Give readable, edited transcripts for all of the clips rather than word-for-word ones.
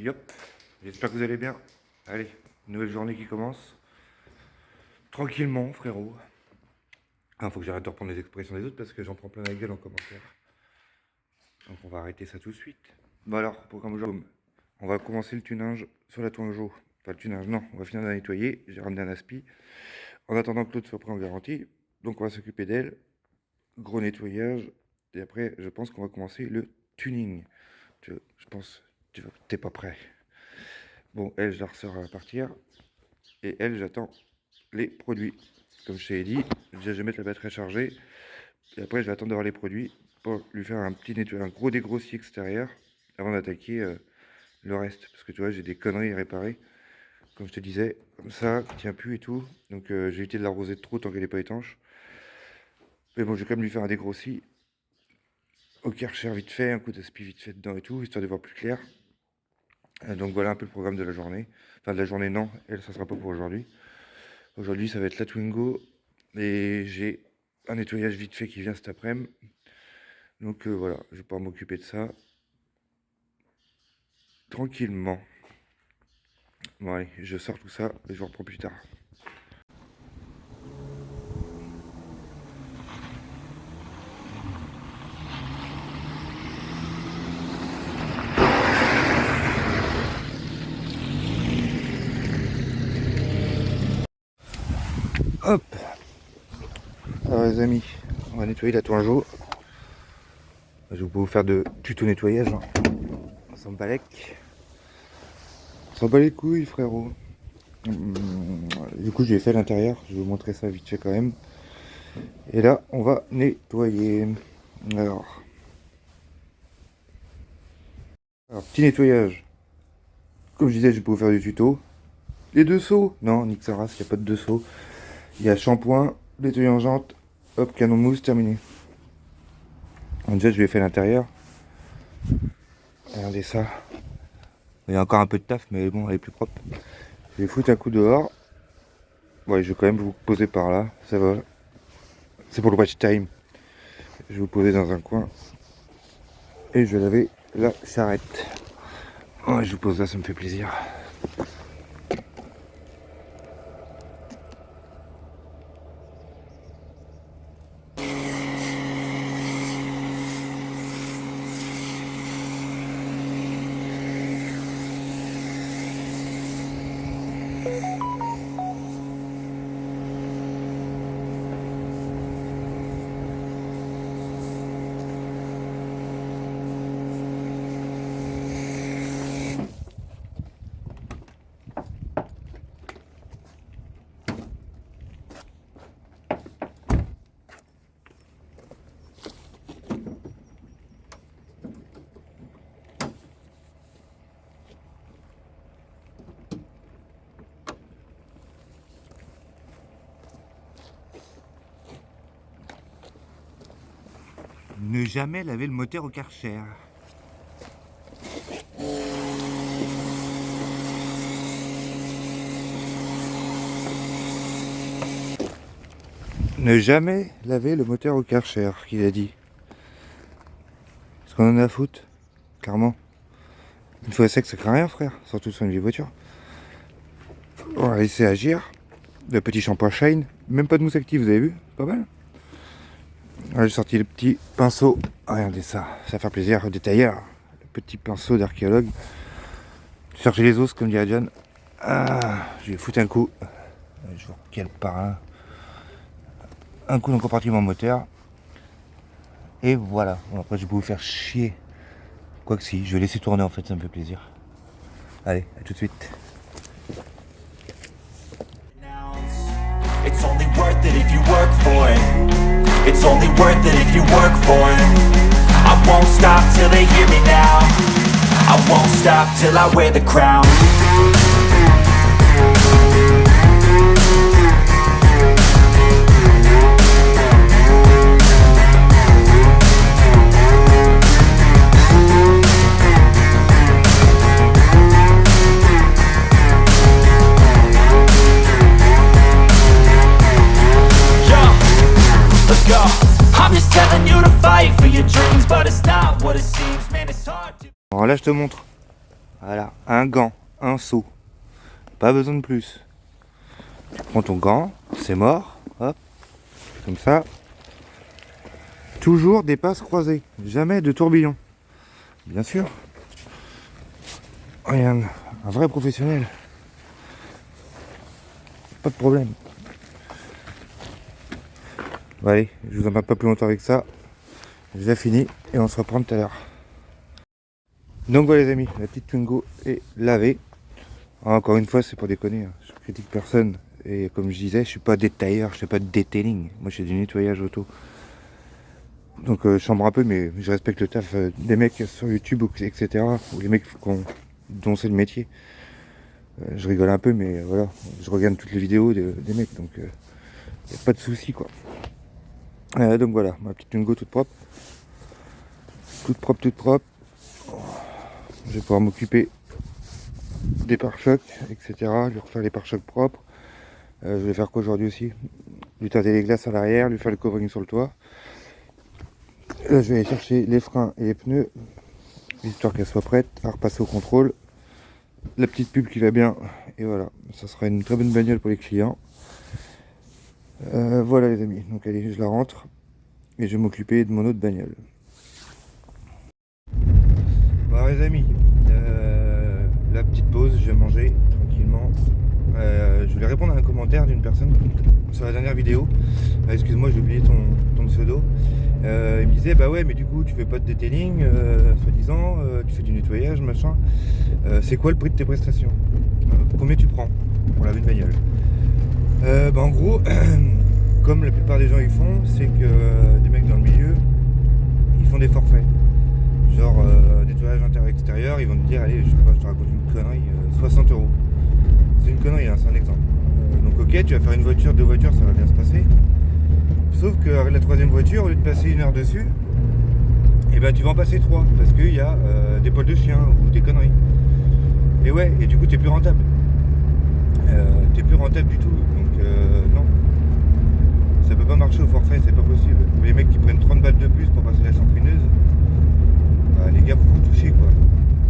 Yop, j'espère que vous allez bien. Allez, nouvelle journée qui commence. Tranquillement, frérot. Ah, faut que j'arrête de reprendre les expressions des autres parce que j'en prends plein la gueule en commentaire. Donc on va arrêter ça tout de suite. Bon alors, programme aujourd'hui. On va commencer le tunage sur la Twingo. Enfin le tunage, non, on va finir de la nettoyer. J'ai ramené un aspi. En attendant que l'autre soit prêt en garantie. Donc on va s'occuper d'elle. Gros nettoyage. Et après, je pense qu'on va commencer le tuning. Je pense, t'es pas prêt. Bon, elle, je la ressors à partir. Et elle, j'attends les produits. Comme je t'ai dit, déjà, je vais mettre la batterie chargée. Et après, je vais attendre d'avoir les produits pour lui faire un petit nettoyage, un gros dégrossis extérieur avant d'attaquer le reste. Parce que tu vois, j'ai des conneries à réparer. Comme je te disais, comme ça, qui tient plus et tout. Donc, j'ai évité de l'arroser de trop tant qu'elle n'est pas étanche. Mais bon, je vais quand même lui faire un dégrossis au Karcher vite fait, un coup d'aspi vite fait dedans et tout, histoire de voir plus clair. Donc voilà un peu le programme de la journée. Enfin de la journée non, elle ça sera pas pour aujourd'hui. Aujourd'hui ça va être la Twingo et j'ai un nettoyage vite fait qui vient cet après-midi. Donc voilà, je vais pouvoir m'occuper de ça tranquillement. Bon allez, je sors tout ça et je vous reprends plus tard. Hop. Alors les amis, on va nettoyer la Twingo. Je vais pas vous faire de tuto nettoyage. Hein. On s'en balèque. On s'en bat les couilles frérot. Du coup j'ai fait à l'intérieur, je vais vous montrer ça vite fait quand même. Et là on va nettoyer. Alors petit nettoyage. Comme je disais, je vais pas vous faire du tuto. Les deux seaux. Non, nique sa race, il n'y a pas de deux seaux. Il y a shampoing, nettoyant jante, hop, canon mousse, terminé. Donc déjà je vais faire l'intérieur. Regardez ça. Il y a encore un peu de taf mais bon elle est plus propre. Je vais foutre un coup dehors. Ouais, je vais quand même vous poser par là, ça va. C'est pour le watch time. Je vais vous poser dans un coin. Et je vais laver la charrette. Ouais, je vous pose là, ça me fait plaisir. Ne jamais laver le moteur au Karcher. Ne jamais laver le moteur au Karcher, qu'il a dit. Est-ce qu'on en a à foutre? Clairement. Une fois sec, ça craint rien, frère. Surtout sur une vieille voiture. On va laisser agir. Le petit shampoing Shine. Même pas de mousse active, vous avez vu? Pas mal. J'ai sorti le petit pinceau. Regardez ça. Ça va faire plaisir au détailleur. Le petit pinceau d'archéologue. Chercher les os, comme dirait John. Ah, je vais foutre un coup. Je vous recale par là. Un coup dans le compartiment moteur. Et voilà. Bon, après, je vais vous faire chier. Quoique si, je vais laisser tourner en fait, ça me fait plaisir. Allez, à tout de suite. It's only worth it if you work for it. It's only worth it if you work for it. I won't stop till they hear me now. I won't stop till I wear the crown. Alors là je te montre. Voilà, un gant, un seau. Pas besoin de plus. Tu prends ton gant, c'est mort, hop, comme ça. Toujours des passes croisées, jamais de tourbillon. Bien sûr. Regarde, un vrai professionnel. Pas de problème. Bon, allez, je vous en parle pas plus longtemps avec ça. J'ai déjà fini et on se reprend tout à l'heure. Donc voilà les amis, la petite Twingo est lavée. Encore une fois, c'est pour déconner, hein. Je critique personne. Et comme je disais, je suis pas détailleur, je fais pas de detailing. Moi je fais du nettoyage auto. Donc je chambre un peu, mais je respecte le taf des mecs sur YouTube, etc. Ou les mecs dont c'est le métier. Je rigole un peu, mais voilà, je regarde toutes les vidéos des mecs, donc y a pas de souci quoi. Donc voilà, ma petite Twingo toute propre. Toute propre, toute propre. Je vais pouvoir m'occuper des pare-chocs, etc. Lui refaire les pare-chocs propres. Je vais faire quoi aujourd'hui aussi? Lui tâter les glaces à l'arrière, lui faire le covering sur le toit. Là, je vais aller chercher les freins et les pneus, histoire qu'elle soit prête à repasser au contrôle. La petite pub qui va bien, et voilà, ça sera une très bonne bagnole pour les clients. Voilà les amis, donc allez, je la rentre et je vais m'occuper de mon autre bagnole. Bon les amis, la petite pause, je vais manger tranquillement. Je voulais répondre à un commentaire d'une personne sur la dernière vidéo. Excuse-moi, j'ai oublié ton pseudo. Il me disait bah ouais, mais du coup tu fais pas de detailing, soi-disant, tu fais du nettoyage, machin. C'est quoi le prix de tes prestations? Combien tu prends pour laver une bagnole? Bah en gros, comme la plupart des gens ils font, c'est que des mecs dans le milieu, ils font des forfaits. Genre nettoyage intérieur-extérieur, ils vont te dire allez, je sais pas, je te raconte une connerie, 60 €. C'est une connerie, hein, c'est un exemple. Donc ok, tu vas faire une voiture, deux voitures, ça va bien se passer. Sauf qu'avec la troisième voiture, au lieu de passer 1 heure dessus, et ben tu vas en passer 3 parce qu'il y a des poils de chien ou des conneries. Et ouais, et du coup t'es plus rentable. T'es plus rentable du tout. Donc non. Ça peut pas marcher au forfait, c'est pas possible. Ou les mecs qui prennent 30 balles de plus pour passer la champineuse, bah, les gars vous touchez quoi.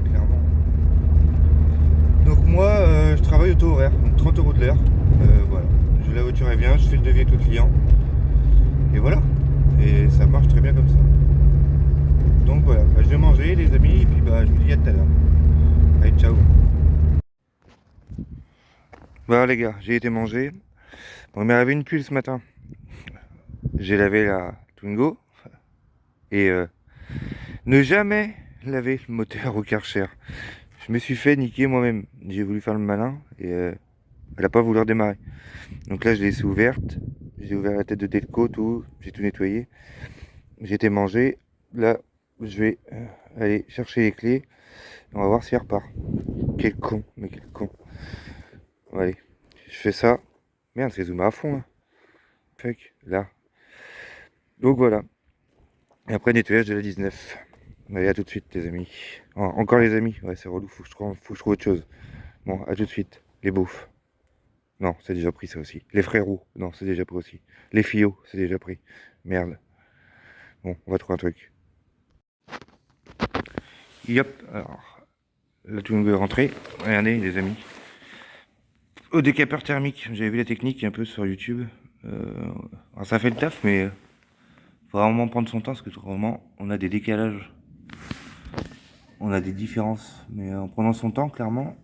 Clairement. Donc moi je travaille au taux horaire, donc 30 € de l'heure. Voilà. La voiture elle vient, je fais le devis avec le client. Et voilà. Et ça marche très bien comme ça. Donc voilà, bah, je vais manger les amis, et puis bah je vous dis à tout à l'heure. Allez, ciao. Voilà les gars, j'ai été manger. Bon, il m'est arrivé une tuile ce matin. J'ai lavé la Twingo. Et ne jamais laver le moteur au Karcher. Je me suis fait niquer moi-même. J'ai voulu faire le malin et elle a pas voulu redémarrer. Donc là je l'ai laissée ouverte. J'ai ouvert la tête de Delco, tout. J'ai tout nettoyé. J'ai été manger. Là je vais aller chercher les clés. On va voir si elle repart. Quel con, mais quel con. Bon, allez, je fais ça. Merde, c'est zoomé à fond là. Fuck, là. Donc voilà. Et après nettoyage de la 19. Allez, à tout de suite les amis. Encore les amis, ouais c'est relou, faut que je trouve autre chose. Bon, à tout de suite. Les beaufs. Non, c'est déjà pris ça aussi. Les frérots, non, c'est déjà pris aussi. Les fillots, c'est déjà pris. Merde. Bon, on va trouver un truc. Yop, alors, la Twingo est rentrée. Regardez les amis. Au décapeur thermique, j'avais vu la technique un peu sur YouTube. Alors ça fait le taf, mais faut vraiment prendre son temps parce que vraiment on a des décalages. On a des différences. Mais en prenant son temps, clairement,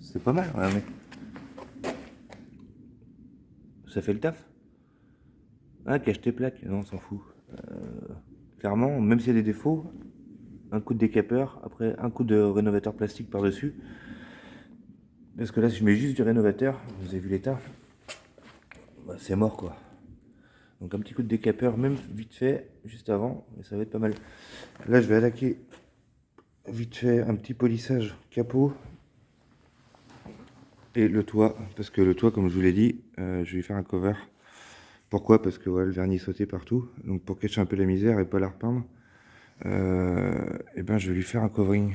c'est pas mal. Regardez. Ça fait le taf. Ah, cache tes plaques. Non, on s'en fout. Clairement, même s'il y a des défauts, un coup de décapeur, après un coup de rénovateur plastique par-dessus. Parce que là, si je mets juste du rénovateur, vous avez vu l'état, bah, c'est mort quoi. Donc un petit coup de décapeur, même vite fait, juste avant, et ça va être pas mal. Là, je vais attaquer vite fait un petit polissage capot. Et le toit, parce que le toit, comme je vous l'ai dit, je vais faire un cover. Pourquoi? Parce que voilà, le vernis sautait partout. Donc pour cacher un peu la misère et pas la repeindre, et ben je vais lui faire un covering.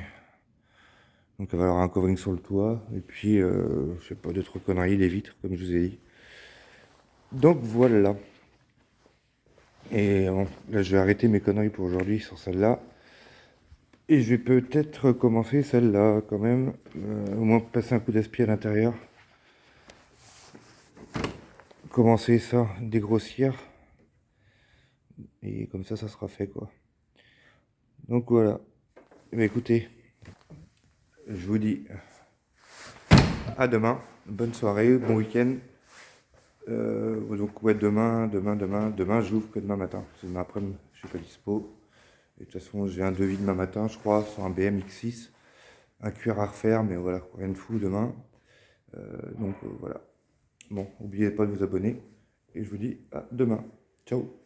Donc il va y avoir un covering sur le toit. Et puis, je sais pas, d'autres conneries, les vitres, comme je vous ai dit. Donc voilà. Et bon, là je vais arrêter mes conneries pour aujourd'hui sur celle-là. Et je vais peut-être commencer celle-là quand même, au moins passer un coup d'aspi à l'intérieur. Commencer ça, dégrossir. Et comme ça sera fait quoi. Donc voilà. Eh bien, écoutez, je vous dis à demain. Bonne soirée, bon week-end. Donc ouais, demain, j'ouvre que demain matin. Parce que demain après-midi, je suis pas dispo. Et de toute façon, j'ai un devis demain matin, je crois, sur un BM X6. Un cuir à refaire, mais voilà, rien de fou demain. Donc voilà. Bon, n'oubliez pas de vous abonner. Et je vous dis à demain. Ciao.